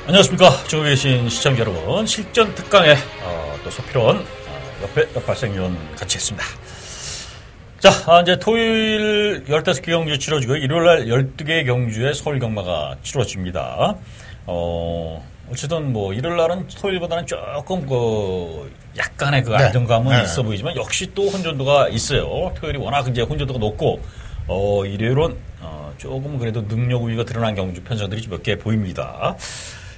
안녕하십니까. 중국에 계신 시청자 여러분. 실전 특강에 또 서필원 옆에 발생위원 같이 했습니다. 자, 이제 토요일 15개 경주 치러지고 일요일날 12개 경주에 서울 경마가 치러집니다. 어쨌든 뭐 일요일날은 토요일보다는 조금 약간의 안정감은 있어 보이지만 역시 또 혼전도가 있어요. 토요일이 워낙 이제 혼전도가 높고 일요일은 조금 그래도 능력 우위가 드러난 경주 편성들이 몇 개 보입니다.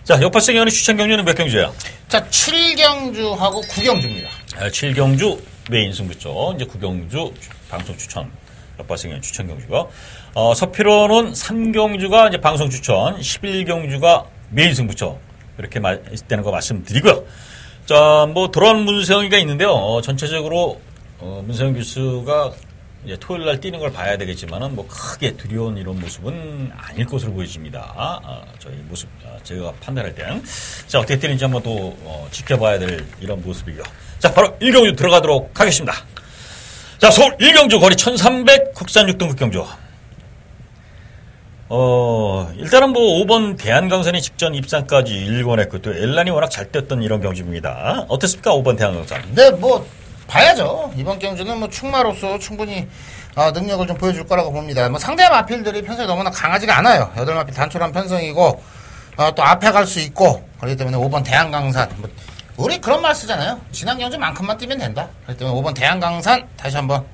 자, 역발생 위원의 추천 경주는 몇 경주예요? 자, 7경주하고 9경주입니다. 7경주 메인 승부죠. 이제 9경주 방송 추천, 역발생 위원 추천 경주가. 서필원은 3경주가 이제 방송 추천, 11경주가 메인 승부죠. 이렇게 있다는 거 말씀드리고요. 자, 뭐 돌아온 문세영이가 있는데요. 전체적으로 문세영 교수가 이제 토요일 날 뛰는 걸 봐야 되겠지만은 뭐 크게 두려운 이런 모습은 아닐 것으로 보여집니다. 저희 모습 제가 판단할 때. 자, 어떻게 뛰는지 한번 또 지켜봐야 될 이런 모습이고요. 자, 바로 1경주 들어가도록 하겠습니다. 자, 서울 1경주 거리 1300 국산 6등급 경주. 일단은 뭐 5번 대한강산이 직전 입상까지 일궈냈고 또 엘란이 워낙 잘 뛰었던 이런 경주입니다. 어땠습니까? 5번 대한강산. 네, 뭐 봐야죠. 이번 경주는 뭐 충마로서 충분히 능력을 좀 보여줄 거라고 봅니다. 뭐 상대 마필들이 편성이 너무나 강하지가 않아요. 8마필 단촐한 편성이고 또 앞에 갈 수 있고 그렇기 때문에 5번 대한강산 우리 그런 말 쓰잖아요. 지난 경주만큼만 뛰면 된다. 그렇기 때문에 5번 대한강산 다시 한번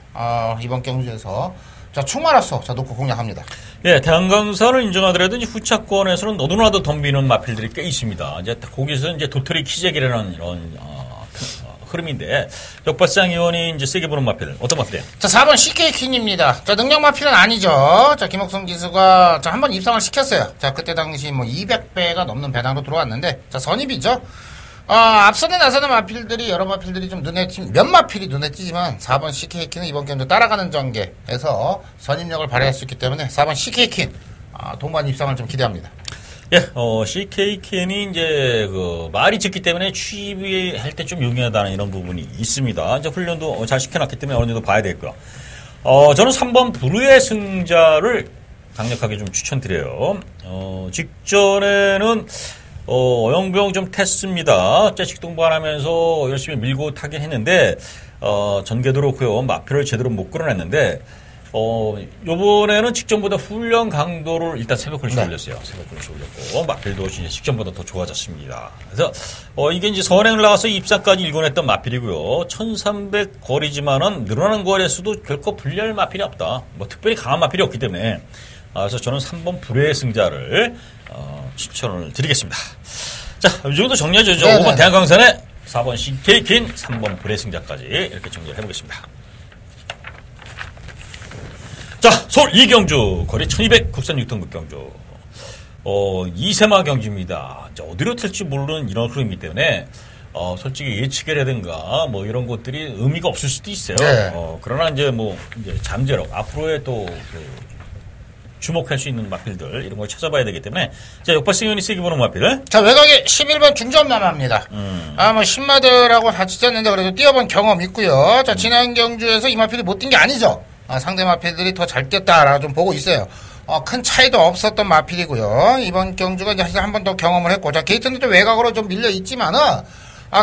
이번 경주에서 자 충마로서 놓고 공략합니다. 예, 대한강산을 인정하더라도 이제 후차권에서는 너도나도 덤비는 마필들이 꽤 있습니다. 이제 거기서 이제 도토리 키재기라는 이런 흐름인데 역발상 의원이 이제 세게 보는 마필 어떤 마필이에요? 자 4번 CK퀸입니다. 자 능력 마필은 아니죠. 자 김옥성 기수가 자 한번 입상을 시켰어요. 자 그때 당시 뭐 200배가 넘는 배당으로 들어왔는데 자 선입이죠. 앞선에 나서는 마필들이 여러 마필들이 좀 몇 마필이 눈에 띄지만 4번 CK퀸은 이번 경주 따라가는 전개에서 선입력을 발휘할 수 있기 때문에 4번 CK퀸 동반 입상을 좀 기대합니다. 예, CK캔이 이제 말이 적기 때문에 취입할 때 좀 용이하다는 이런 부분이 있습니다. 이제 훈련도 잘 시켜놨기 때문에 어느 정도 봐야 되겠고요. 저는 3번 부르의 승자를 강력하게 좀 추천드려요. 직전에는 어영부영 좀 탔습니다. 자식 동반하면서 열심히 밀고 타긴 했는데 전개도 그렇고요. 마표를 제대로 못 끌어냈는데 요번에는 직전보다 훈련 강도를 일단 새벽 컬시 올렸어요. 새벽 컬시 올렸고, 마필도 이제 직전보다 더 좋아졌습니다. 그래서, 이게 이제 선행을 나가서 입사까지 일궈냈던 마필이고요. 1300 거리지만은 늘어나는 거리의 수도 결코 불리할 마필이 없다. 뭐 특별히 강한 마필이 없기 때문에. 그래서 저는 3번 불의 승자를, 추천을 드리겠습니다. 자, 이 정도 정리하죠. 5번 대한강산에 4번 CK퀸, 3번 불의 승자까지 이렇게 정리를 해보겠습니다. 자, 서울 2경주, 거리 1200 국산 6등급 경주. 2세마 경주입니다. 어디로 튈지 모르는 이런 흐름이기 때문에, 솔직히 예측이라든가, 뭐 이런 것들이 의미가 없을 수도 있어요. 네. 그러나 이제 잠재력, 앞으로의 또, 주목할 수 있는 마필들, 이런 걸 찾아봐야 되기 때문에, 자, 역발생 의원이 세게 보는 마필. 자, 외곽에 11번 중전마마입니다. 뭐, 신마들하고 같이 쪘는데 그래도 뛰어본 경험 있고요. 자, 지난 경주에서 이 마필이 못 뛴 게 아니죠. 상대 마필들이 더 잘 뛰었다라고 좀 보고 있어요. 큰 차이도 없었던 마필이고요. 이번 경주가 이제 한 번 더 경험을 했고, 자, 게이트는 또 외곽으로 좀 밀려 있지만은,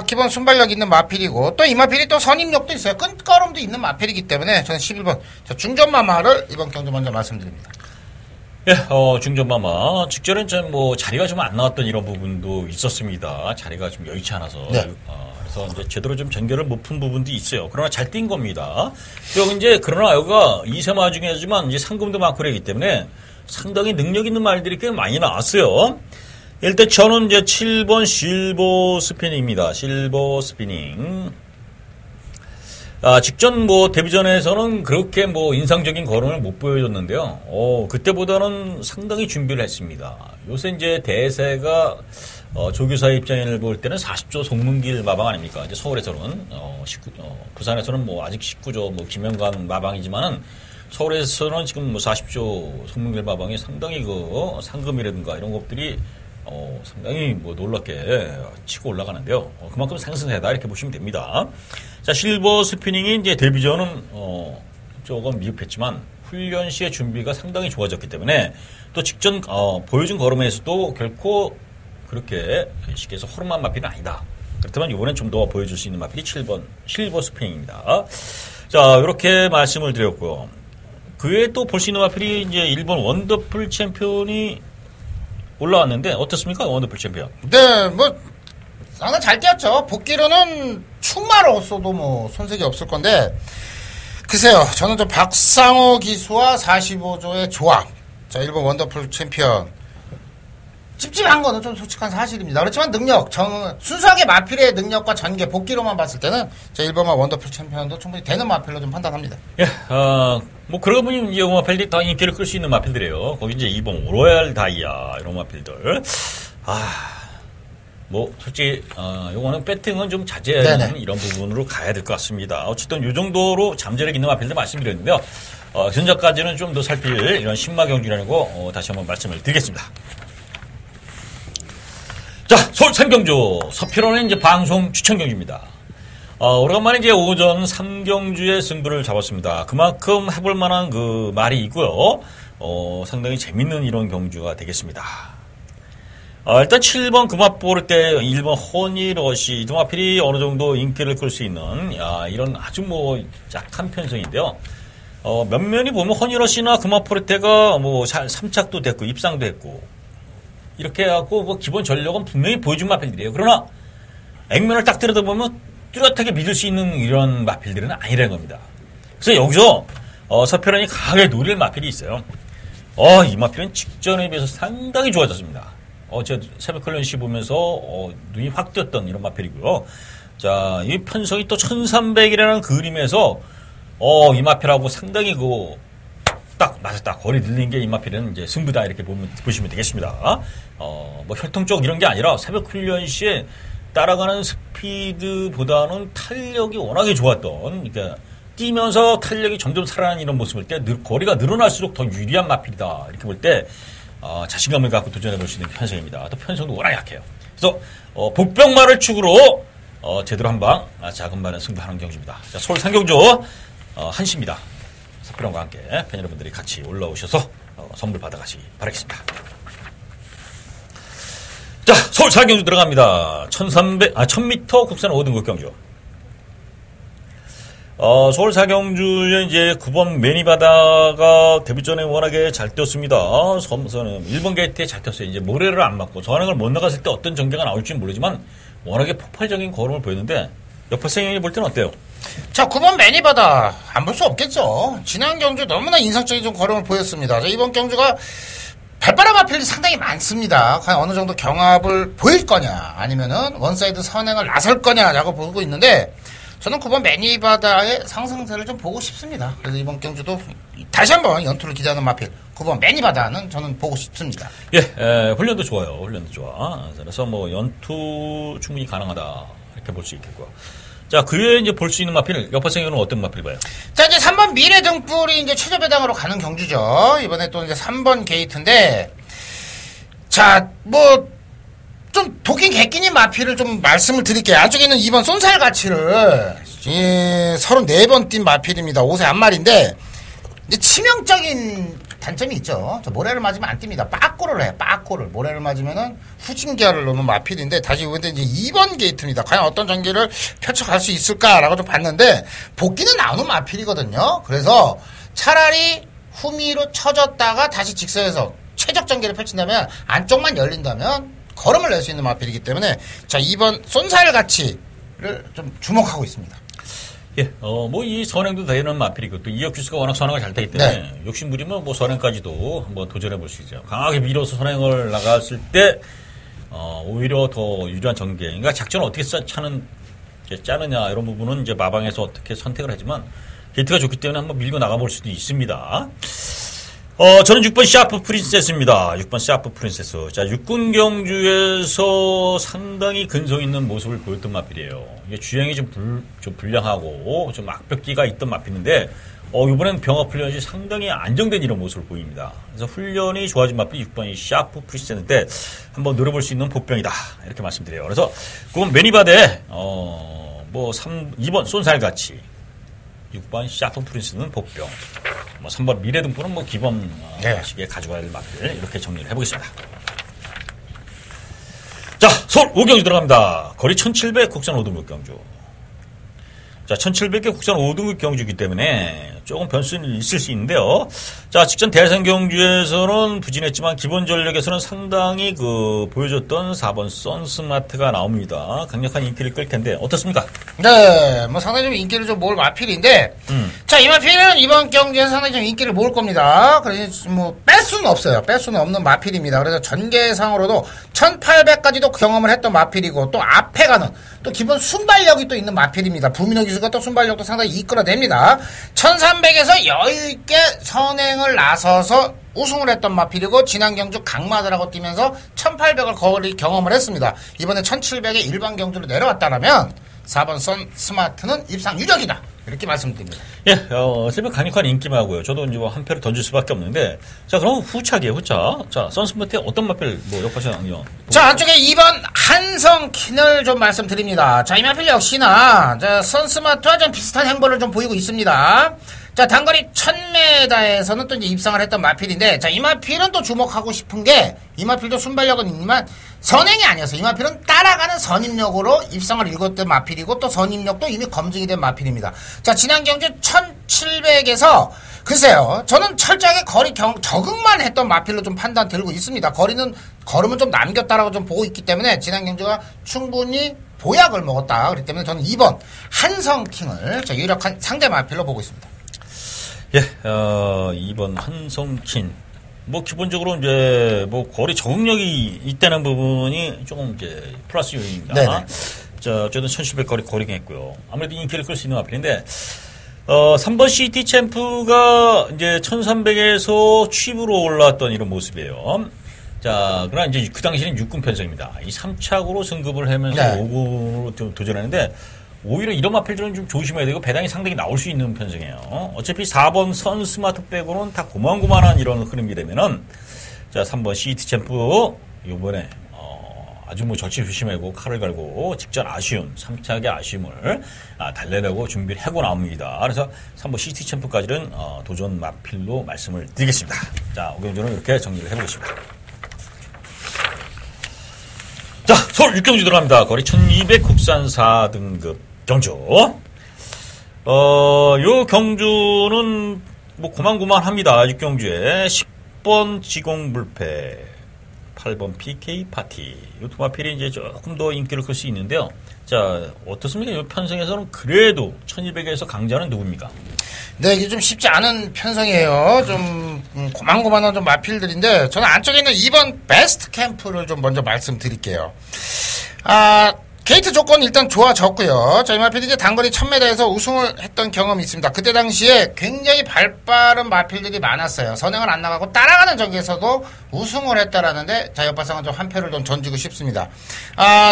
기본 순발력 있는 마필이고, 또 이 마필이 또 선임력도 있어요. 끈걸음도 있는 마필이기 때문에, 저는 11번, 자, 중전마마를 이번 경주 먼저 말씀드립니다. 예, 중전마마. 직전엔 자리가 좀 안 나왔던 이런 부분도 있었습니다. 자리가 좀 여의치 않아서. 네. 그래서 이제 제대로 좀 전개를 못 푼 부분도 있어요. 그러나 잘 뛴 겁니다. 그러나 여기가 2세마 중이지만 이제 상금도 많고 그러기 때문에 상당히 능력 있는 말들이 꽤 많이 나왔어요. 일단 저는 이제 7번 실버 스피닝입니다. 실버 스피닝. 직전 데뷔전에서는 그렇게 인상적인 걸음을 못 보여줬는데요. 그때보다는 상당히 준비를 했습니다. 요새 이제 대세가, 조교사의 입장을 볼 때는 40조 송문길 마방 아닙니까? 이제 서울에서는, 부산에서는 아직 19조 김영관 마방이지만은, 서울에서는 지금 40조 송문길 마방이 상당히 상금이라든가 이런 것들이, 상당히 놀랍게 치고 올라가는데요. 그만큼 상승세다 이렇게 보시면 됩니다. 자, 실버 스피닝이 이제 데뷔전은 조금 미흡했지만 훈련 시의 준비가 상당히 좋아졌기 때문에 또 직전 보여준 걸음에서도 결코 그렇게 쉽게 해서 허름한 마필은 아니다. 그렇다면 이번엔 좀 더 보여줄 수 있는 마필이 7번 실버 스팽입니다. 자, 이렇게 말씀을 드렸고요. 그 외에 또 볼 수 있는 마필이 이제 일본 원더풀 챔피언이 올라왔는데 어떻습니까? 원더풀 챔피언. 네, 뭐 상당히 잘 뛰었죠. 복귀로는 충마로서도 뭐 손색이 없을 건데 글쎄요. 저는 좀 박상호 기수와 45조의 조합. 자, 일본 원더풀 챔피언. 찝찝한 거는 좀 솔직한 사실입니다. 그렇지만 능력, 순수하게 마필의 능력과 전개, 복귀로만 봤을 때는 제 일본과 원더풀 챔피언도 충분히 되는 마필로 좀 판단합니다. 예, 뭐 그러고 보니 이제 마필들이 다 인기를 끌 수 있는 마필들이에요. 거기 이제 이번 로얄 다이아 이런 마필들. 뭐 솔직히 요거는 배팅은 좀 자제하는 네네. 이런 부분으로 가야 될 것 같습니다. 어쨌든 요 정도로 잠재력 있는 마필들 말씀드렸는데요. 현재까지는 좀 더 살필 이런 신마 경기라는 거 다시 한번 말씀을 드리겠습니다. 자, 서울 3경주 서필원의 이제 방송 추천 경기입니다. 오래간만에 이제 오전 3경주의 승부를 잡았습니다. 그만큼 해볼 만한 그 말이 있고요. 상당히 재밌는 이런 경주가 되겠습니다. 일단 7번 금화보를 때 1번 허니러시 금화필이 어느 정도 인기를 끌 수 있는 이런 아주 뭐 약한 편성인데요. 면면이 보면 허니러시나 금화포르테가 뭐 3착도 됐고 입상도 했고 이렇게 해갖고 뭐 기본 전력은 분명히 보여준 마필들이에요. 그러나 액면을 딱 들여다보면 뚜렷하게 믿을 수 있는 이런 마필들은 아니라는 겁니다. 그래서 여기서 서편원이 강하게 노릴 마필이 있어요. 이 마필은 직전에 비해서 상당히 좋아졌습니다. 제가 새벽 클런시 보면서 눈이 확 띄었던 이런 마필이고요. 자, 이 편성이 또 1300이라는 그림에서 이 마필하고 상당히 딱 맞았다. 거리 늘린 게 이 마필은 이제 승부다 이렇게 보시면 되겠습니다. 뭐 혈통 쪽 이런 게 아니라 새벽 훈련 시에 따라가는 스피드보다는 탄력이 워낙에 좋았던, 그러니까 뛰면서 탄력이 점점 살아나는 이런 모습을 때 거리가 늘어날수록 더 유리한 마필이다 이렇게 볼 때 자신감을 갖고 도전해 볼 수 있는 편성입니다. 또 편성도 워낙 약해요. 그래서 복병마를 축으로 제대로 한방 작은 반은 승부하는 경주입니다. 자, 서울 상경주 한시입니다. 서필원과 함께 팬 여러분들이 같이 올라오셔서 선물 받아가시기 바라겠습니다. 자, 서울 상경주 들어갑니다. 1000m 국산 5등급 경주. 서울 사경주에 이제 9번 매니바다가 데뷔 전에 워낙에 잘 뛰었습니다. 섬서는 1번 게이트에 잘 뛰었어요. 이제 모래를 안 맞고 저항을 못 나갔을 때 어떤 전개가 나올지는 모르지만 워낙에 폭발적인 걸음을 보였는데 옆에 생명이 볼 때는 어때요? 자, 9번 매니바다 안 볼 수 없겠죠. 지난 경주 너무나 인상적인 좀 걸음을 보였습니다. 자, 이번 경주가 발바람 마필이 상당히 많습니다. 과연 어느 정도 경합을 보일 거냐 아니면은 원사이드 선행을 나설 거냐라고 보고 있는데 저는 9번 매니바다의 상승세를 좀 보고 싶습니다. 그래서 이번 경주도 다시 한번 연투를 기대하는 마필 9번 매니바다는 저는 보고 싶습니다. 예, 훈련도 좋아요. 훈련도 좋아. 그래서 뭐 연투 충분히 가능하다 이렇게 볼 수 있겠고요. 자, 그 외에 이제 볼 수 있는 마필, 옆에 생각은 어떤 마필 봐요? 자, 이제 3번 미래 등불이 이제 최저 배당으로 가는 경주죠. 이번에 또 이제 3번 게이트인데, 자, 뭐, 좀 독인 객기님 마필을 좀 말씀을 드릴게요. 안쪽에 있는 2번 쏜살 가치를, 34번 뛴 마필입니다. 5세 한 마리인데, 이제 치명적인 단점이 있죠. 저 모래를 맞으면 안 뜁니다. 빠꼬를 해요. 빠꼬를. 모래를 맞으면은 후진기아를 넣는 마필인데 다시 이번에 이제 2번 게이트입니다. 과연 어떤 전개를 펼쳐갈 수 있을까라고 좀 봤는데 복귀는 나오는 마필이거든요. 그래서 차라리 후미로 쳐졌다가 다시 직선에서 최적 전개를 펼친다면 안쪽만 열린다면 걸음을 낼 수 있는 마필이기 때문에 자 2번 쏜살 가치를 좀 주목하고 있습니다. 예, 뭐 이 선행도 되는 마필이고 또 이혁 기수가 워낙 선행을 잘 되기 때문에 네. 욕심부리면 뭐 선행까지도 한번 도전해 볼 수 있죠. 강하게 밀어서 선행을 나갔을 때 오히려 더 유리한 전개. 그러니까 작전을 어떻게 짜느냐 이런 부분은 이제 마방에서 어떻게 선택을 하지만 게이트가 좋기 때문에 한번 밀고 나가볼 수도 있습니다. 저는 6번 샤프 프린세스입니다. 6번 샤프 프린세스. 자, 육군 경주에서 상당히 근성 있는 모습을 보였던 마필이에요. 이게 주행이 좀 불량하고 좀 악벽기가 있던 마필인데, 이번엔 병합 훈련이 상당히 안정된 이런 모습을 보입니다. 그래서 훈련이 좋아진 마필이 6번이 샤프 프린세스인데, 한번 노려볼 수 있는 복병이다. 이렇게 말씀드려요. 그래서, 그건 매니바데, 2번 쏜살같이. 6번 샤프 프린스는 복병. 3번 미래등불은 뭐 기본 시기에 가져갈 마필 이렇게 정리를 해보겠습니다. 서울 5경주 들어갑니다. 거리 1700 국산 5등급 경주. 자, 1700개 국산 5등급 경주이기 때문에 조금 변수는 있을 수 있는데요. 자, 직전 대선 경주에서는 부진했지만 기본 전력에서는 상당히 보여줬던 4번 선스마트가 나옵니다. 강력한 인기를 끌 텐데 어떻습니까? 네, 뭐 상당히 좀 인기를 좀 모을 마필인데, 자, 이 마필은 이번 경주에서 상당히 좀 인기를 모을 겁니다. 그래서 뭐 뺄 수는 없어요. 뺄 수는 없는 마필입니다. 그래서 전개상으로도 1800까지도 경험을 했던 마필이고, 또 앞에 가는 또 기본 순발력이 또 있는 마필입니다. 부민호 기수가 또 순발력도 상당히 이끌어냅니다. 1300에서 여유있게 선행을 나서서 우승을 했던 마필이고, 지난 경주 강마들하고 뛰면서 1800을 거리 경험을 했습니다. 이번에 1700에 일반 경주로 내려왔다라면 4번 선 스마트는 입상 유력이다, 이렇게 말씀드립니다. 예, 어차피 강력한 인기마고요. 저도 이제 한 표를 던질 수밖에 없는데, 자, 그럼 후차기에 후차. 자, 선스마트의 어떤 마필 역할이요? 자, 안쪽에 2번 한성킨을 좀 말씀드립니다. 자, 이 마필 역시나 자, 선스마트와 좀 비슷한 행보를 좀 보이고 있습니다. 자, 단거리 1000m에서는 또 이제 입상을 했던 마필인데, 자, 이 마필은 또 주목하고 싶은 게, 이 마필도 순발력은 있지만 선행이 아니어서 이 마필은 따라가는 선임력으로 입상을 일궜던 마필이고, 또 선임력도 이미 검증이 된 마필입니다. 자, 지난 경주 1700에서 글쎄요, 저는 철저하게 거리 적응만 했던 마필로 좀 판단 들고 있습니다. 걸음은 좀 남겼다라고 좀 보고 있기 때문에 지난 경주가 충분히 보약을 먹었다. 그렇기 때문에 저는 2번 한성킹을 유력한 상대 마필로 보고 있습니다. 예, 2번 한성킨. 뭐, 기본적으로 이제, 거리 적응력이 있다는 부분이 조금 이제, 플러스 요인입니다. 네네. 자, 어쨌든 1700 거리 했고요. 아무래도 인기를 끌 수 있는 마필인데, 3번 시티 챔프가 이제 1300에서 취부로 올라왔던 이런 모습이에요. 자, 그러나 이제 그 당시에는 6군 편성입니다. 이 3착으로 승급을 하면서 네. 5군으로 도전하는데, 오히려 이런 마필들은 좀 조심해야 되고 배당이 상당히 나올 수 있는 편성이에요. 어차피 4번 선 스마트 빼고는 다 고만고만한 이런 흐름이 되면은, 자, 3번 시티 챔프 요번에 아주 절치조심하고 칼을 갈고 직전 아쉬움, 3착의 아쉬움을 달래려고 준비를 하고 나옵니다. 그래서 3번 시티 챔프까지는 도전 마필로 말씀을 드리겠습니다. 자, 오경주는 이렇게 정리를 해보겠습니다. 자, 서울 6경주 들어갑니다. 거리 1200 국산 4등급 경주. 요 경주는 고만고만합니다. 6경주에 10번 지공불패, 8번 PK 파티. 요 두 마필이 이제 조금 더 인기를 끌 수 있는데요. 자, 어떻습니까? 이 편성에서는 그래도 1200에서 강자는 누굽니까? 네, 이게 좀 쉽지 않은 편성이에요. 좀 고만고만한 좀 마필들인데, 저는 안쪽에 있는 2번 베스트 캠프를 좀 먼저 말씀드릴게요. 게이트 조건 일단 좋아졌고요. 자, 이 마필이 이제 단거리 1000m에서 우승을 했던 경험이 있습니다. 그때 당시에 굉장히 발빠른 마필들이 많았어요. 선행을 안 나가고 따라가는 경기에서도 우승을 했다라는데, 자, 옆바상은 좀 한 표를 좀 던지고 싶습니다.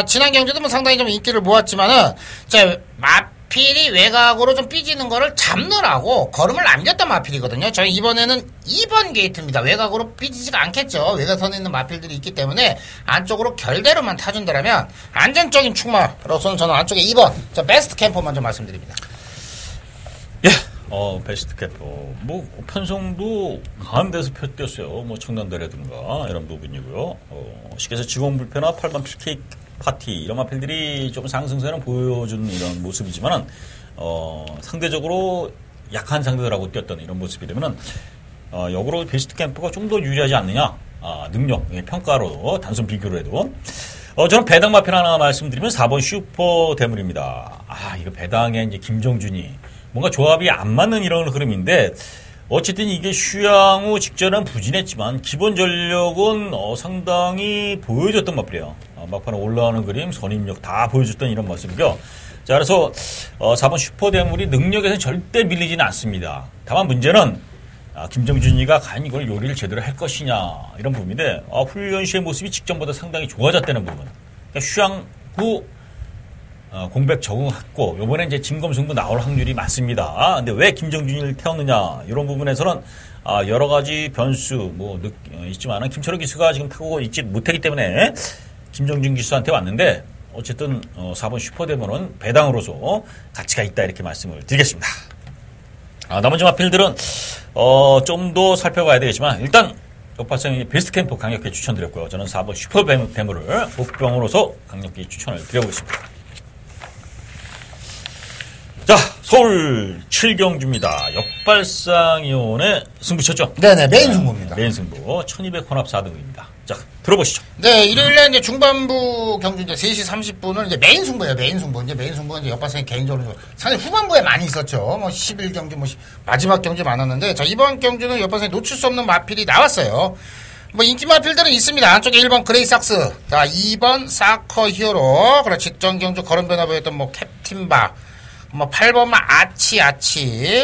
지난 경주도 뭐 상당히 좀 인기를 모았지만은, 자, 마필이 외곽으로 좀 삐지는 거를 잡느라고 걸음을 남겼던 마필이거든요. 저희 이번에는 2번 게이트입니다. 외곽으로 삐지지가 않겠죠. 외곽선에 있는 마필들이 있기 때문에 안쪽으로 결대로만 타준다면 안정적인 축마로서는 저는 안쪽에 2번 저 베스트 캠프 먼저 말씀드립니다. 예, 베스트 캠프. 편성도 강한 데서 폈댔어요. 청남대라든가 이런 부분이고요. 시계에서 직원불패나 8번 PK 파티 이런 마필들이 조금 상승세는 보여주는 이런 모습이지만은 상대적으로 약한 상대들하고 뛰었던 이런 모습이 되면은 역으로 베스트 캠프가 좀 더 유리하지 않느냐, 능력 평가로 단순 비교로 해도 저는 배당 마필 하나 말씀드리면 4번 슈퍼 대물입니다. 이거 배당에 이제 김정준이 뭔가 조합이 안 맞는 이런 흐름인데. 어쨌든 이게 슈양후 직전은 부진했지만 기본 전력은 상당히 보여줬던 마필이에요. 막판에 올라오는 그림, 선임력 다 보여줬던 이런 모습이고요. 자, 그래서 4번 슈퍼대물이 능력에서는 절대 밀리지는 않습니다. 다만 문제는 김정준이가 과연 이걸 요리를 제대로 할 것이냐 이런 부분인데 훈련 시의 모습이 직전보다 상당히 좋아졌다는 부분. 그러니까 슈양후 공백 적응했고 요번에 이제 진검승부 나올 확률이 많습니다. 근데 왜 김정준이를 태웠느냐 이런 부분에서는 여러 가지 변수 있지만은 김철호 기수가 지금 타고 있지 못하기 때문에 김정준 기수한테 왔는데 어쨌든 4번 슈퍼대문은 배당으로서 가치가 있다 이렇게 말씀을 드리겠습니다. 나머지 마필들은 좀 더 살펴봐야 되겠지만 일단 역발상이 베스트 캠프 강력히 추천드렸고요. 저는 4번 슈퍼배물을 복병으로서 강력히 추천을 드려보겠습니다. 자, 서울 7경주입니다. 역발상이온의 승부쳤죠? 네네, 메인 승부입니다. 메인 승부. 1200 혼합 4등입니다. 자, 들어보시죠. 네, 일요일날 이제 중반부 경주 이제 3시 30분은 이제 메인 승부예요, 메인 승부. 이제 메인 승부는 이제 역발상이 개인적으로 상당히 후반부에 많이 있었죠. 뭐 11경주, 뭐 마지막 경주 많았는데, 자, 이번 경주는 역발상이 놓칠 수 없는 마필이 나왔어요. 뭐 인기 마필들은 있습니다. 안쪽에 1번 그레이삭스, 자, 2번 사커 히어로, 그리고 직전 경주 거름변화 보였던 뭐 캡틴바, 뭐 8번 아치,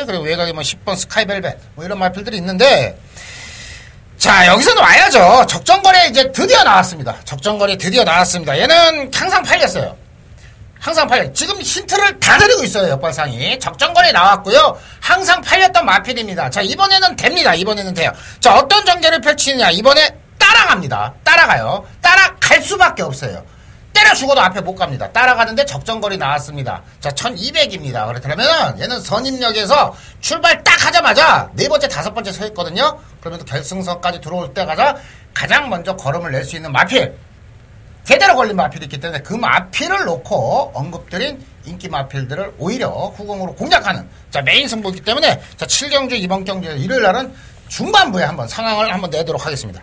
그리고 외곽에 뭐 10번 스카이벨벳, 뭐 이런 마필들이 있는데, 자, 여기서는 와야죠. 적정거래 이제 드디어 나왔습니다. 적정거래 드디어 나왔습니다. 얘는 항상 팔렸어요. 항상 팔려. 지금 힌트를 다 드리고 있어요, 역발상이. 적정거래 나왔고요. 항상 팔렸던 마필입니다. 자, 이번에는 됩니다. 이번에는 돼요. 자, 어떤 전개를 펼치느냐. 이번에 따라갑니다. 따라가요. 따라갈 수밖에 없어요. 때려 죽어도 앞에 못 갑니다. 따라가는데 적정거리 나왔습니다. 자, 1200입니다. 그렇다면 얘는 선임역에서 출발 딱 하자마자 네 번째, 다섯 번째 서 있거든요. 그러면 결승선까지 들어올 때가 가장 먼저 걸음을 낼 수 있는 마필. 제대로 걸린 마필이 있기 때문에 그 마필을 놓고 언급드린 인기 마필들을 오히려 후공으로 공략하는, 자, 메인 승부이기 때문에, 자, 7경주 이번 경주 일요일 날은 중반부에 한번 상황을 한번 내도록 하겠습니다.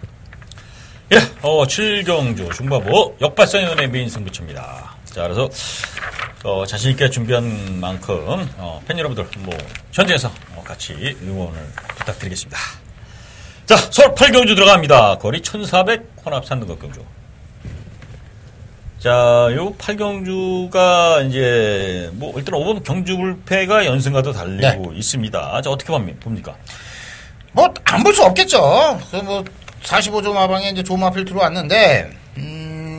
예, 7경주 중반부 역발상위원회 메인 승부처입니다. 자, 그래서 자신있게 준비한 만큼 팬 여러분들 뭐 현장에서 같이 응원을 부탁드리겠습니다. 자, 서울 8경주 들어갑니다. 거리 1400 혼합 3등급 경주. 자, 요 8경주가 이제 뭐 일단 5번 경주불패가 연승과도 달리고 있습니다. 자, 어떻게 봅니까? 뭐 안 볼 수 없겠죠. 뭐 45조 마방에 이제 조마필 들어왔는데,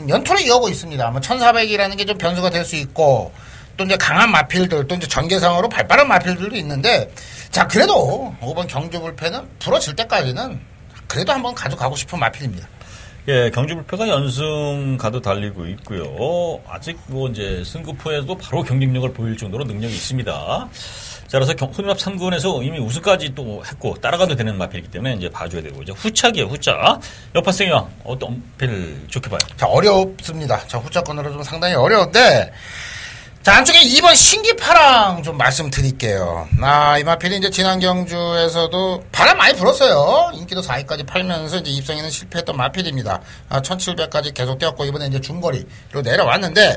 연토를 이어오고 있습니다. 뭐 1400이라는 게 좀 변수가 될 수 있고, 또 이제 강한 마필들, 또 이제 전개상으로 발빠른 마필들도 있는데, 자, 그래도 5번 경주불패는 부러질 때까지는 그래도 한번 가져가고 싶은 마필입니다. 예, 경주불패가 연승가도 달리고 있고요. 아직 뭐 이제 승급후에도 바로 경쟁력을 보일 정도로 능력이 있습니다. 자, 그래서 혼합 3군에서 이미 우승까지 또 했고 따라가도 되는 마필이기 때문에 이제 봐줘야 되고, 이제 후착이에요, 후착. 역발상이왕 어떤 마필 좋게 봐요? 자, 어렵습니다. 자, 후착권으로 좀 상당히 어려운데, 자, 안쪽에 2번 신기파랑 좀 말씀드릴게요. 이 마필이 이제 지난 경주에서도 바람 많이 불었어요. 인기도 4위까지 팔면서 이제 입성에는 실패했던 마필입니다. 1700까지 계속 뛰었고, 이번에 이제 중거리로 내려왔는데,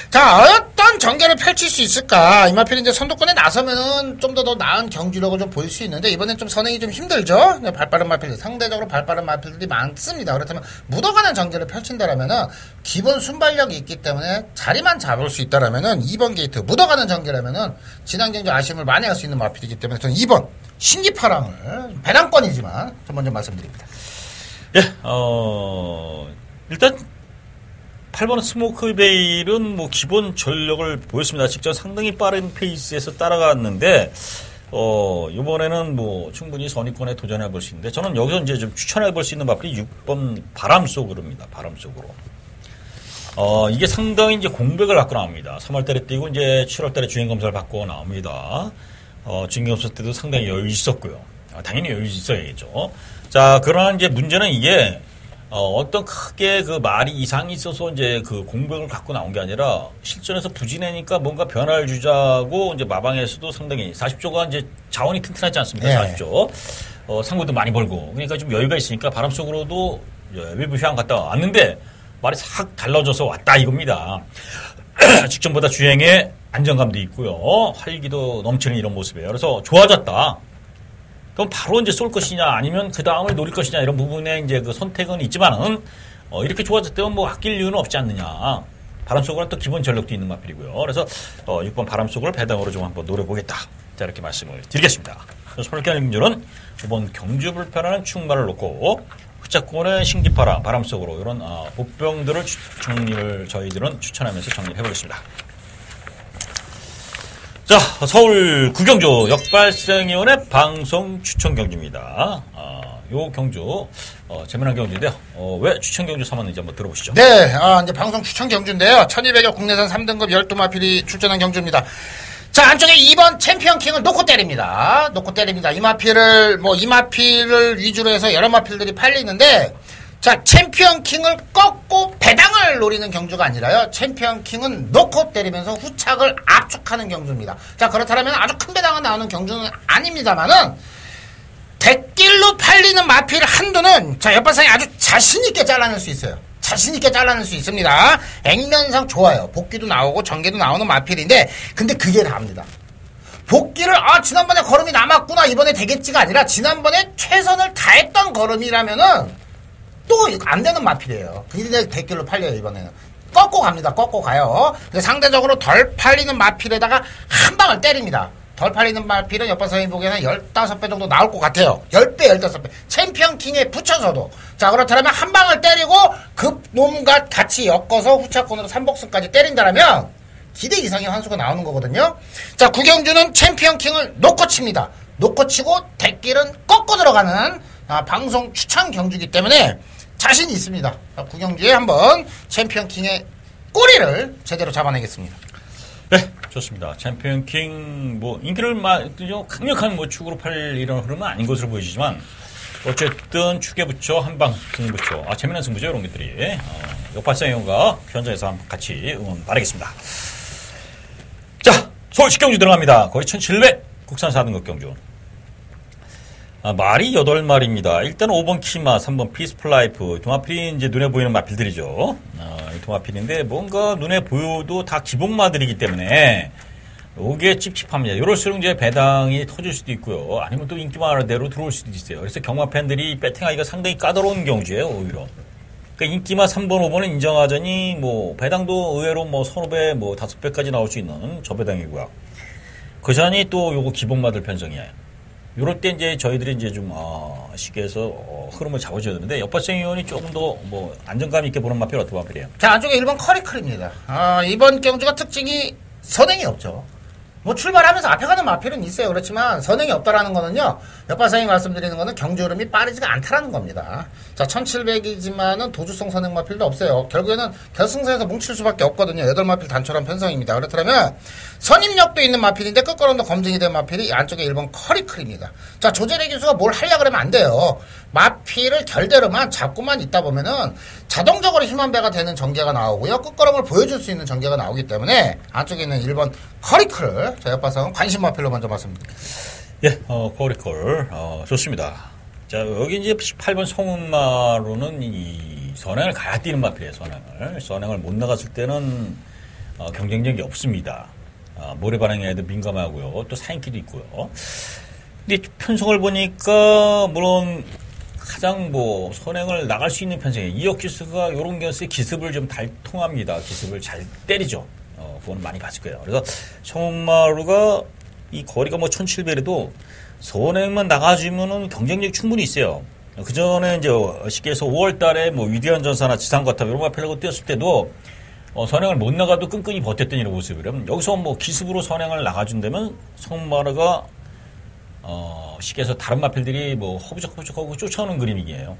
자, 어떤 전개를 펼칠 수 있을까? 이 마필이 이제 선두권에 나서면은 좀 더 나은 경주력을 좀 보일 수 있는데, 이번엔 좀 선행이 좀 힘들죠? 발빠른 마필들, 상대적으로 발빠른 마필들이 많습니다. 그렇다면 묻어가는 전개를 펼친다라면은, 기본 순발력이 있기 때문에 자리만 잡을 수 있다라면은, 2번 게이트, 묻어가는 전개라면은, 지난 경주 아쉬움을 만회할 수 있는 마필이기 때문에, 저는 2번, 신기파랑을, 배낭권이지만, 좀 먼저 말씀드립니다. 예, 일단, 8번 스모크베일은 뭐 기본 전력을 보였습니다. 직접 상당히 빠른 페이스에서 따라갔는데, 이번에는 뭐 충분히 선의권에 도전해 볼 수 있는데, 저는 여기서 이제 좀 추천해 볼 수 있는 마필이 6번 바람 속으로입니다. 바람 속으로. 이게 상당히 이제 공백을 갖고 나옵니다. 3월달에 뛰고 이제 7월달에 주행검사를 받고 나옵니다. 주행검사 때도 상당히 여유 있었고요. 당연히 여유 있어야겠죠. 자, 그러나 이제 문제는 이게, 어떤 크게 그 말이 이상이 있어서 이제 그 공백을 갖고 나온 게 아니라 실전에서 부진하니까 뭔가 변화를 주자고 이제 마방에서도 상당히 40조가 이제 자원이 튼튼하지 않습니까? 네. 40조. 상구도 많이 벌고. 그러니까 좀 여유가 있으니까 바람 속으로도 외부 휴양 갔다 왔는데 말이 싹 달라져서 왔다 이겁니다. 직전보다 주행에 안정감도 있고요. 활기도 넘치는 이런 모습이에요. 그래서 좋아졌다. 그럼 바로 이제 쏠 것이냐 아니면 그 다음을 노릴 것이냐 이런 부분에 이제 그 선택은 있지만은 이렇게 좋아졌다면 뭐 아낄 이유는 없지 않느냐. 바람 속으로 또 기본 전력도 있는 마필이고요. 그래서 6번 바람 속을 배당으로 좀 한번 노려보겠다. 자, 이렇게 말씀을 드리겠습니다. 손익견 경주는 5번 경주불패라는 충말을 놓고 후착권의 신기파랑 바람 속으로 이런 복병들을 저희들은 추천하면서 정리를 해보겠습니다. 자, 서울 구경주 역발상위원회 방송 추천 경주입니다. 요 경주, 재미난 경주인데요. 왜 추천 경주 삼았는지 한번 들어보시죠. 네, 이제 방송 추천 경주인데요. 1200여 국내산 3등급 12마필이 출전한 경주입니다. 자, 안쪽에 2번 챔피언 킹을 놓고 때립니다. 이마필을 위주로 해서 여러 마필들이 팔리는데, 자, 챔피언 킹을 꺾고 배당을 노리는 경주가 아니라요. 챔피언 킹은 놓고 때리면서 후착을 압축하는 경주입니다. 자, 그렇다면 아주 큰 배당은 나오는 경주는 아닙니다만은, 대길로 팔리는 마필 한두는, 자, 옆바상에 아주 자신있게 잘라낼 수 있어요. 자신있게 잘라낼 수 있습니다. 액면상 좋아요. 복귀도 나오고 전개도 나오는 마필인데, 근데 그게 다입니다. 복귀를, 지난번에 걸음이 남았구나, 이번에 되겠지가 아니라, 지난번에 최선을 다했던 걸음이라면은, 또 안 되는 마필이에요. 그게 대길로 팔려요, 이번에는. 꺾고 갑니다. 꺾고 가요. 근데 상대적으로 덜 팔리는 마필에다가 한 방을 때립니다. 덜 팔리는 마필은 옆바사님 보기에는 15배 정도 나올 것 같아요. 10배, 15배. 챔피언 킹에 붙여서도. 자, 그렇다면 한 방을 때리고 그 놈과 같이 엮어서 후차권으로 3복승까지 때린다라면 기대 이상의 환수가 나오는 거거든요. 자, 구경주는 챔피언 킹을 놓고 칩니다. 놓고 치고 대길은 꺾고 들어가는 방송 추천 경주기 때문에 자신이 있습니다. 구경주에 한번 챔피언 킹의 꼬리를 제대로 잡아내겠습니다. 네, 좋습니다. 챔피언 킹, 인기를 강력한 축으로 팔 이런 흐름은 아닌 것으로 보이지만, 어쨌든 축에 붙여, 한방 승에 붙여. 재미난 승부죠, 이런 것들이. 역발상용과 현장에서 한번 같이 응원 바라겠습니다. 자, 서울시 경주 들어갑니다. 거의 1700 국산 4등급 경주. 말이 8마리입니다. 일단 5번 키마, 3번 피스플라이프. 도마필이 이제 눈에 보이는 마필들이죠. 이 도마필인데 뭔가 눈에 보여도 다 기본마들이기 때문에 요게 찝찝합니다. 요럴수록 이제 배당이 터질 수도 있고요. 아니면 또 인기마대로 들어올 수도 있어요. 그래서 경마 팬들이 배팅하기가 상당히 까다로운 경주예요, 오히려. 그러니까 인기마 3번, 5번은 인정하자니 배당도 의외로 1,5배, 5배까지 나올 수 있는 저배당이고요. 그 전이 또 요거 기본마들 편성이에요. 요럴 때 이제 저희들이 이제 좀, 시계에서, 흐름을 잡아줘야 되는데, 옆발생 의원이 조금 더, 안정감 있게 보는 마필 어떤 마필이에요? 자, 안쪽에 1번 커리클입니다. 이번 경주가 특징이 선행이 없죠. 출발하면서 앞에 가는 마필은 있어요. 그렇지만 선행이 없다라는 거는요, 옆바상이 말씀드리는 거는 경주 흐름이 빠르지가 않다라는 겁니다. 자, 1700이지만은 도주성 선행 마필도 없어요. 결국에는 결승선에서 뭉칠 수밖에 없거든요. 8마필 단촐한 편성입니다. 그렇다면 선임력도 있는 마필인데 끝걸음도 검증이 된 마필이 안쪽에 1번 커리클입니다. 자, 조재래 기수가 뭘 하려고 그러면 안 돼요. 마필을 결대로만 잡고만 있다 보면은 자동적으로 힘한 배가 되는 전개가 나오고요. 끝걸음을 보여줄 수 있는 전개가 나오기 때문에 안쪽에 있는 1번 커리클을 자, 옆바상은 관심 마필로 먼저 말씀드립니다. 예, 커리클. 좋습니다. 자, 여기 이제 18번 송은마로는 이 선행을 가야 뛰는 마필이에요, 선행을 못 나갔을 때는 경쟁력이 없습니다. 모래 반응에도 민감하고요. 또 사인기도 있고요. 근데 편성을 보니까, 물론, 가장 선행을 나갈 수 있는 편성이에요. 이혁기수가 요런 경우에 기습을 좀 통합니다. 기습을 잘 때리죠. 그건 많이 봤을 거예요. 그래서 송은마루가 이 거리가 1700에도 선행만 나가주면은 경쟁력이 충분히 있어요. 그 전에 이제 시계에서 5월 달에 위대한 전사나 지상거탑 이런 거 펴려고 뛰었을 때도 선행을 못 나가도 끈끈이 버텼던 이런 모습이라면 여기서 기습으로 선행을 나가준다면 송은마루가 시계에서 다른 마필들이 허부적허부적하고 쫓아오는 그림이에요.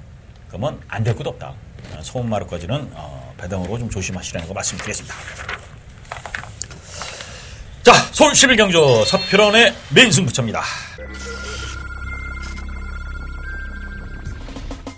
그러면 안 될 것도 없다. 송은마루까지는 배당으로 좀 조심하시라는 거 말씀드리겠습니다. 자, 서울 11경주 서필원의 메인 승부처입니다.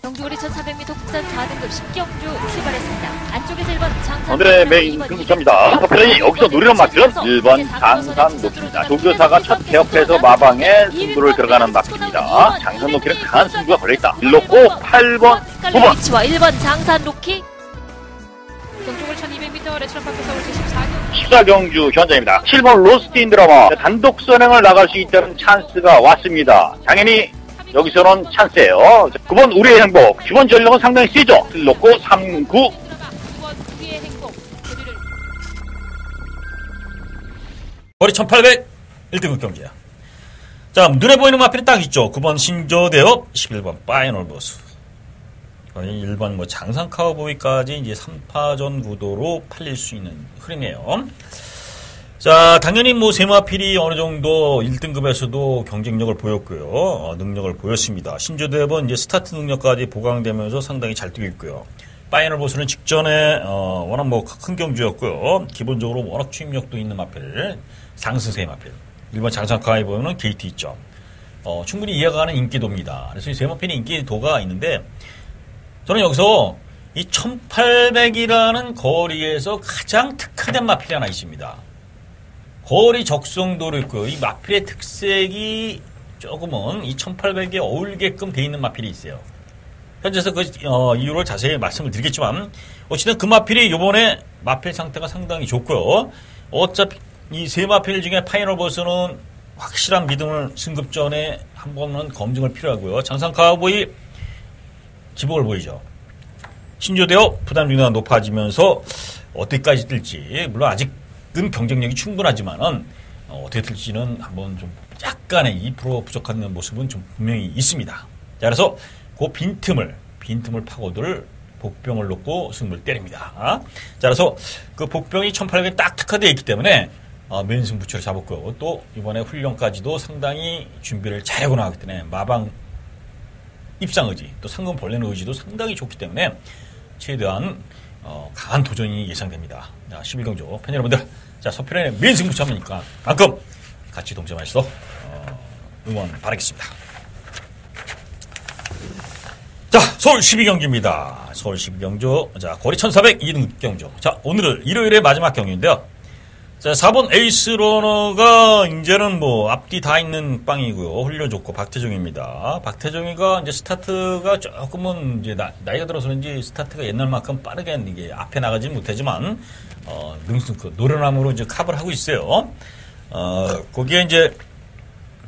경주거리 1400m 국산 4등급 10경주 출발했습니다. 안쪽에서 1번 장산 오늘의 메인 승부처입니다. 서필원이 여기서 노리는 마필은 1번 장산 높입니다. 조교사가 첫 개업해서 마방에 승부를 들어가는 마필입니다. 장산 높이는 강한 승부가 걸려있다. 1놓고 8번, 9번. 위치와 1번 장산 로키. 동쪽을 1200m 레츠런파크 서울 제14경주 14경주 현장입니다. 7번 로스틴 드라마 단독 선행을 나갈 수 있다는 찬스가 왔습니다. 당연히 여기서는 찬스예요. 9번 우리의 행복. 기본 전력은 상당히 세죠. 1놓고 3, 9. 9번 우리의 행복. 거리 1800 1등급 경주야. 자, 눈에 보이는 마필이 딱 있죠. 9번 신조대업, 11번 파이널 보스. 1번 장산 카우보이까지 이제 3파전 구도로 팔릴 수 있는 흐름이에요. 자, 당연히 세마필이 어느 정도 1등급에서도 경쟁력을 보였고요. 능력을 보였습니다. 신조대업은 이제 스타트 능력까지 보강되면서 상당히 잘 뛰고 있고요. 파이널 보스는 직전에 워낙 뭐 큰 경주였고요. 기본적으로 워낙 추임력도 있는 마필, 상승세 마필. 일반 장상가에 보면은 게이트 있죠. 충분히 이해가 가는 인기도입니다. 그래서 이 세 마필의 인기도가 있는데 저는 여기서 이 1800이라는 거리에서 가장 특화된 마필이 하나 있습니다. 거리 적성도로 있고요. 이 마필의 특색이 조금은 이 1800에 어울리게끔 돼 있는 마필이 있어요. 현재서 그 이유를 자세히 말씀을 드리겠지만 어쨌든 그 마필이 이번에 마필 상태가 상당히 좋고요. 어차피 이 세 마필 중에 파이널 보스는 확실한 믿음을 승급 전에 한 번은 검증을 필요하고요. 장상 카우보이 기복을 보이죠. 신조되어 부담 중도가 높아지면서 어디까지 뜰지 물론 아직은 경쟁력이 충분하지만은 어떻게 뜰지는 한번 좀 약간의 2% 부족한 모습은 좀 분명히 있습니다. 자, 그래서 그 빈틈을 파고들 복병을 놓고 승부를 때립니다. 자, 그래서 그 복병이 1800에 딱 특화되어 있기 때문에 면승부처를 잡았고요. 또 이번에 훈련까지도 상당히 준비를 잘하고 나왔기 때문에 마방 입상 의지 또 상금 벌레는 의지도 상당히 좋기 때문에 최대한 강한 도전이 예상됩니다. 11경주 팬 여러분들, 자, 서편의 면승부처 하니까 만큼 같이 동참하셔서 응원 바라겠습니다. 자, 서울 12경주입니다. 서울 12경주. 자, 거리 1400 2등 경주. 자, 오늘은 일요일의 마지막 경주인데요. 자, 4번 에이스 러너가 이제는 뭐 앞뒤 다 있는 빵이고요. 훈련 좋고 박태종입니다. 박태종이가 이제 스타트가 조금은 이제 나이가 들어서 그런지 스타트가 옛날만큼 빠르게 이게 앞에 나가지는 못하지만 그 노련함으로 이제 캅을 하고 있어요. 거기에 이제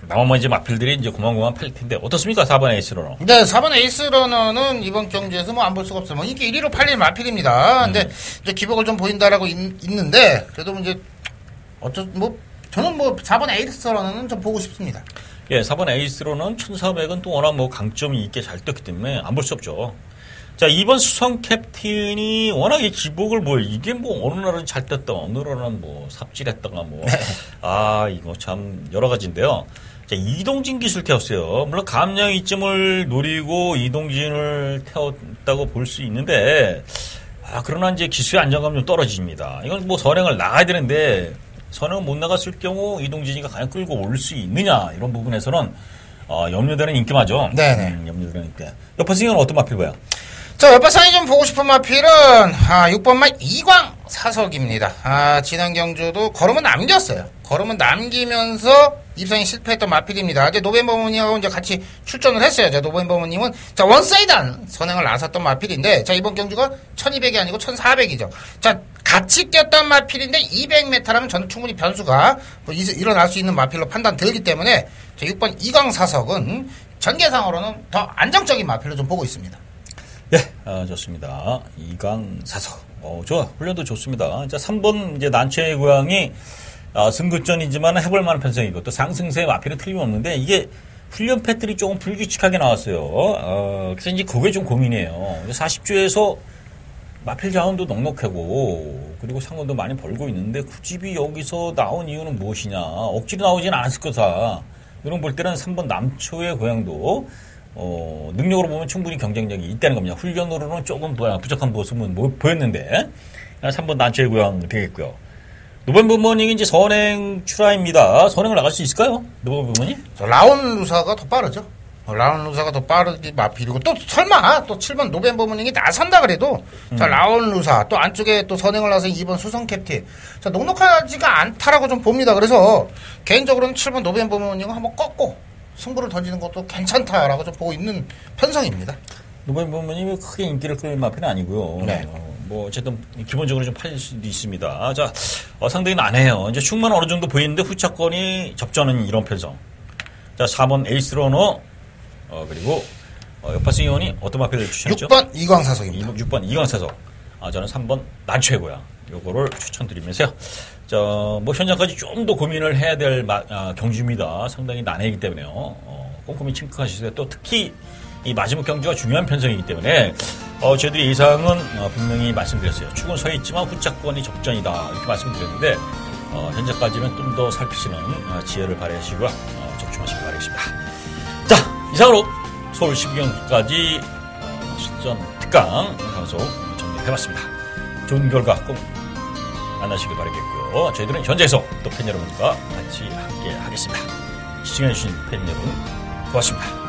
나머지 이제 마필들이 이제 고만고만 팔릴 텐데 어떻습니까? 4번 에이스 러너. 네, 4번 에이스 러너는 이번 경주에서 뭐 안 볼 수가 없어요. 뭐 인기 1위로 팔릴 마필입니다. 근데 이제 기복을 좀 보인다라고 있는데 그래도 이제 저는 뭐 4번 에이스 러너는 좀 보고 싶습니다. 예, 4번 에이스 러너는 1400은 또 워낙 뭐 강점이 있게 잘 떴기 때문에 안 볼 수 없죠. 자, 이번 수성 캡틴이 워낙에 기복을 이게 뭐 어느 날은 잘 떴다, 어느 날은 뭐 삽질했다가 뭐 이거 참 여러 가지인데요. 자, 이동진 기술 태웠어요. 물론 감량 이점을 노리고 이동진을 태웠다고 볼 수 있는데 그러나 이제 기술의 안정감이 좀 떨어집니다. 이건 뭐 선행을 나가야 되는데 선행을 못 나갔을 경우 이동진이가 과연 끌고 올 수 있느냐 이런 부분에서는 염려되는 인기마죠. 네네. 염려되는 인기. 옆파승은 어떤 마필이고요? 자, 옆바상이 좀 보고 싶은 마필은 6번마 이광 사석입니다. 지난 경주도 걸음은 남겼어요. 걸음은 남기면서 입상이 실패했던 마필입니다. 이제 노벤버머님하고 이제 같이 출전을 했어요. 자, 노벤버머님은 원사이드한 선행을 나섰던 마필인데, 자, 이번 경주가 1200이 아니고 1400이죠. 자, 같이 꼈던 마필인데 200m라면 저는 충분히 변수가 일어날 수 있는 마필로 판단되기 때문에 자, 6번 이광 사석은 전개상으로는 더 안정적인 마필로 좀 보고 있습니다. 예, 좋습니다. 이강 사석. 좋아. 훈련도 좋습니다. 자, 3번 이제 난초의 고향이 승급전이지만 해볼 만한 편성이고 또 상승세 마필은 틀림없는데 이게 훈련 패들이 조금 불규칙하게 나왔어요. 그래서 이제 그게 좀 고민이에요. 40주에서 마필 자원도 넉넉하고 그리고 상금도 많이 벌고 있는데 굳이 여기서 나온 이유는 무엇이냐. 억지로 나오진 않았을 거다. 이런 볼 때는 3번 남초의 고향도 능력으로 보면 충분히 경쟁력이 있다는 겁니다. 훈련으로는 조금 부족한 모습은 보였는데 3번 난초의 고향 되겠고요. 노벤부모님이 이제 선행 출하입니다. 선행을 나갈 수 있을까요? 노벤부모님? 라온 루사가 더 빠르죠. 라온 루사가 더 빠르게 마필이고 또 설마 또 7번 노벤부모님이 나선다 그래도 자, 라온 루사 또 안쪽에 또 선행을 나서 2번 수성 캡틴 자, 녹록하지가 않다라고 좀 봅니다. 그래서 개인적으로는 7번 노벤부모님을 한번 꺾고 승부를 던지는 것도 괜찮다라고 좀 보고 있는 편성입니다. 노벤부모님이 크게 인기를 끌 마필은 아니고요. 네. 뭐 어쨌든 기본적으로 좀 팔릴 수도 있습니다. 자, 상당히 난해요. 이제 충만 어느 정도 보이는데 후차권이 접전은 이런 편성. 자, 4번 에이스 러너 그리고 옆파승 의원이 어떤 마필을 추천했죠? 6번 이광사석입니다. 6번 이광사석. 저는 3번 난초의 요거를 추천드리면서요. 자, 뭐 현장까지 좀 더 고민을 해야 될 경주입니다. 상당히 난해이기 때문에요. 꼼꼼히 침묵하시세요. 또 특히 이 마지막 경주가 중요한 편성이기 때문에 저희들이 예상은 분명히 말씀드렸어요. 축은 서 있지만 후차권이 접전이다 이렇게 말씀드렸는데 현재까지는 좀 더 살피시는 지혜를 발휘하시고요. 적중하시기 바라겠습니다. 자, 이상으로 서울 12경기까지 실전 특강 방송 해봤습니다. 좋은 결과 꼭 만나시길 바라겠고요. 저희들은 현장에서 또 팬 여러분과 같이 함께 하겠습니다. 시청해주신 팬 여러분 고맙습니다.